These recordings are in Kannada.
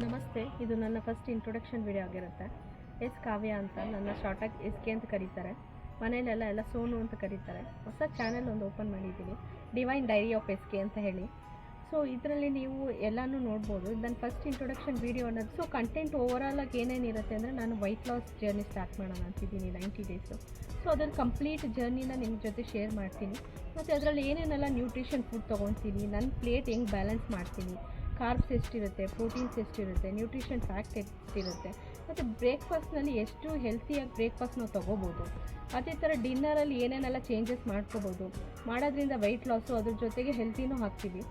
ನಮಸ್ತೆ, ಇದು ನನ್ನ ಫಸ್ಟ್ ಇಂಟ್ರೊಡಕ್ಷನ್ ವಿಡಿಯೋ ಆಗಿರುತ್ತೆ. ಕಾವ್ಯ ಅಂತ, ನನ್ನ ಶಾರ್ಟಾಗಿ ಕೆ ಅಂತ ಕರೀತಾರೆ. ಮನೇಲೆಲ್ಲ ಸೋನು ಅಂತ ಕರೀತಾರೆ. ಹೊಸ ಚಾನೆಲ್ ಒಂದು ಓಪನ್ ಮಾಡಿದ್ದೀನಿ, ಡಿವೈನ್ ಡೈರಿ ಆಫ್ ಕೆ ಅಂತ ಹೇಳಿ. ಸೊ ಇದರಲ್ಲಿ ನೀವು ಎಲ್ಲನೂ ನೋಡ್ಬೋದು. ಇದು ನನ್ನ ಫಸ್ಟ್ ಇಂಟ್ರೊಡಕ್ಷನ್ ವಿಡಿಯೋ ಅನ್ನೋದು. ಸೊ ಕಂಟೆಂಟ್ ಓವರಾಲಾಗಿ ಏನೇನಿರುತ್ತೆ ಅಂದರೆ, ನಾನು ವೆಯ್ಟ್ ಲಾಸ್ ಜರ್ನಿ ಸ್ಟಾರ್ಟ್ ಮಾಡೋಣ ಅಂತಿದ್ದೀನಿ 90 ಡೇಸು. ಸೊ ಅದ್ರ ಕಂಪ್ಲೀಟ್ ಜರ್ನಿನ ನಿಮ್ಮ ಜೊತೆ ಶೇರ್ ಮಾಡ್ತೀನಿ. ಮತ್ತು ಅದರಲ್ಲಿ ಏನೇನೆಲ್ಲ ನ್ಯೂಟ್ರಿಷನ್ ಫುಡ್ ತೊಗೊತೀನಿ, ನನ್ನ ಪ್ಲೇಟ್ ಹೆಂಗೆ ಬ್ಯಾಲೆನ್ಸ್ ಮಾಡ್ತೀನಿ, ಕಾರ್ಬ್ಸ್ ಎಷ್ಟಿರುತ್ತೆ, ಪ್ರೋಟೀನ್ಸ್ ಎಷ್ಟಿರುತ್ತೆ, ನ್ಯೂಟ್ರಿಷನ್ ಫ್ಯಾಕ್ಟ್ ಎಷ್ಟಿರುತ್ತೆ, ಮತ್ತು ಬ್ರೇಕ್ಫಾಸ್ಟ್ನಲ್ಲಿ ಎಷ್ಟು ಹೆಲ್ತಿಯಾಗಿ ಬ್ರೇಕ್ಫಾಸ್ಟ್ ನಾವು ತೊಗೋಬೋದು. ಅದೇ ಥರ ಡಿನ್ನರಲ್ಲಿ ಏನೇನೆಲ್ಲ ಚೇಂಜಸ್ ಮಾಡ್ಕೋಬೋದು. ಮಾಡೋದ್ರಿಂದ ವೆಯ್ಟ್ ಲಾಸು, ಅದ್ರ ಜೊತೆಗೆ ಹೆಲ್ತಿನೂ ಹಾಕ್ತೀವಿ.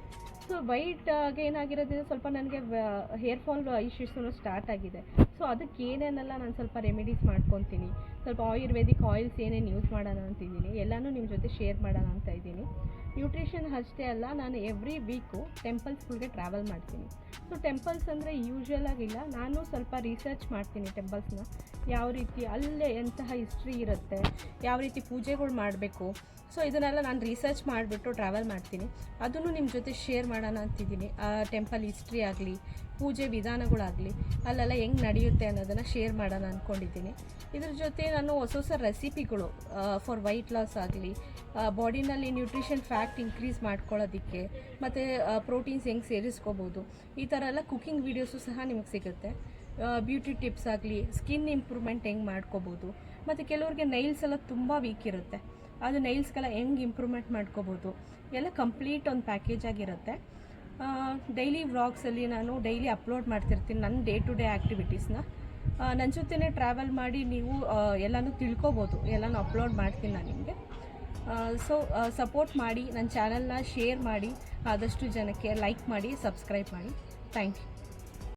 ಸೊ ವೈಟಾಗಿ ಏನಾಗಿರೋದ್ರಿಂದ ಸ್ವಲ್ಪ ನನಗೆ ಹೇರ್ ಫಾಲ್ ಇಶ್ಯೂಸೂ ಸ್ಟಾರ್ಟ್ ಆಗಿದೆ. ಸೊ ಅದಕ್ಕೆ ಏನೇನೆಲ್ಲ ನಾನು ಸ್ವಲ್ಪ ರೆಮಿಡೀಸ್ ಮಾಡ್ಕೊತೀನಿ, ಸ್ವಲ್ಪ ಆಯುರ್ವೇದಿಕ್ ಆಯಿಲ್ಸ್ ಏನೇನು ಯೂಸ್ ಮಾಡೋಣ ಅಂತಿದ್ದೀನಿ, ಎಲ್ಲನೂ ನಿಮ್ಮ ಜೊತೆ ಶೇರ್ ಮಾಡೋಣ ಅಂತ ಇದ್ದೀನಿ. ನ್ಯೂಟ್ರಿಷನ್ ಅಷ್ಟೇ ಅಲ್ಲ, ನಾನು ಎವ್ರಿ ವೀಕು ಟೆಂಪಲ್ಸ್ಗಳಿಗೆ ಟ್ರಾವೆಲ್ ಮಾಡ್ತೀನಿ. ಸೊ ಟೆಂಪಲ್ಸ್ ಅಂದರೆ ಯೂಶ್ವಲ್ ಆಗಿಲ್ಲ, ನಾನು ಸ್ವಲ್ಪ ರಿಸರ್ಚ್ ಮಾಡ್ತೀನಿ ಟೆಂಪಲ್ಸ್ನ, ಯಾವ ರೀತಿ ಅಲ್ಲೇ ಎಂತಹ ಹಿಸ್ಟ್ರಿ ಇರುತ್ತೆ, ಯಾವ ರೀತಿ ಪೂಜೆಗಳು ಮಾಡಬೇಕು. ಸೊ ಇದನ್ನೆಲ್ಲ ನಾನು ರಿಸರ್ಚ್ ಮಾಡಿಬಿಟ್ಟು ಟ್ರಾವೆಲ್ ಮಾಡ್ತೀನಿ. ಅದನ್ನು ನಿಮ್ಮ ಜೊತೆ ಶೇರ್ ಮಾಡೋಣ ಅಂತಿದ್ದೀನಿ. ಆ ಟೆಂಪಲ್ ಹಿಸ್ಟ್ರಿ ಆಗಲಿ, ಪೂಜೆ ವಿಧಾನಗಳಾಗಲಿ, ಅಲ್ಲೆಲ್ಲ ಹೆಂಗೆ ನಡೆಯುತ್ತೆ ಅನ್ನೋದನ್ನು ಶೇರ್ ಮಾಡೋಣ ಅಂದ್ಕೊಂಡಿದ್ದೀನಿ. ಇದ್ರ ಜೊತೆ ನಾನು ಹೊಸ ರೆಸಿಪಿಗಳು ಫಾರ್ ವೈಟ್ ಲಾಸ್ ಆಗಲಿ, ಬಾಡಿನಲ್ಲಿ ನ್ಯೂಟ್ರಿಷನ್ ಫ್ಯಾಕ್ಟ್ ಇನ್ಕ್ರೀಸ್ ಮಾಡ್ಕೊಳ್ಳೋದಕ್ಕೆ, ಮತ್ತು ಪ್ರೋಟೀನ್ಸ್ ಹೆಂಗೆ ಸೇರಿಸ್ಕೋಬೋದು, ಈ ಥರ ಎಲ್ಲ ಕುಕ್ಕಿಂಗ್ ವೀಡಿಯೋಸು ಸಹ ನಿಮಗೆ ಸಿಗುತ್ತೆ. ಬ್ಯೂಟಿ ಟಿಪ್ಸ್ ಆಗಲಿ, ಸ್ಕಿನ್ ಇಂಪ್ರೂವ್ಮೆಂಟ್ ಹೆಂಗೆ ಮಾಡ್ಕೋಬೋದು, ಮತ್ತು ಕೆಲವ್ರಿಗೆ ನೈಲ್ಸ್ ಎಲ್ಲ ತುಂಬ ವೀಕ್ ಇರುತ್ತೆ, ಅದು ನೈಲ್ಸ್ಗೆಲ್ಲ ಹೆಂಗೆ ಇಂಪ್ರೂವ್ಮೆಂಟ್ ಮಾಡ್ಕೋಬೋದು, ಎಲ್ಲ ಕಂಪ್ಲೀಟ್ ಒಂದು ಪ್ಯಾಕೇಜ್ ಆಗಿರುತ್ತೆ. ಡೈಲಿ ವ್ಲಾಗ್ಸಲ್ಲಿ ನಾನು ಡೈಲಿ ಅಪ್ಲೋಡ್ ಮಾಡ್ತಿರ್ತೀನಿ ನನ್ನ ಡೇ ಟು ಡೇ ಆ್ಯಕ್ಟಿವಿಟೀಸ್ನ. ನನ್ನ ಜೊತೆನೇ ಟ್ರಾವೆಲ್ ಮಾಡಿ ನೀವು ಎಲ್ಲನೂ ತಿಳ್ಕೊಬೋದು, ಎಲ್ಲನೂ ಅಪ್ಲೋಡ್ ಮಾಡ್ತೀನಿ ನಾನು ನಿಮಗೆ. ಸೊ ಸಪೋರ್ಟ್ ಮಾಡಿ, ನನ್ನ ಚಾನಲ್ನ ಶೇರ್ ಮಾಡಿ, ಆದಷ್ಟು ಜನಕ್ಕೆ ಲೈಕ್ ಮಾಡಿ, ಸಬ್ಸ್ಕ್ರೈಬ್ ಮಾಡಿ. Thank you.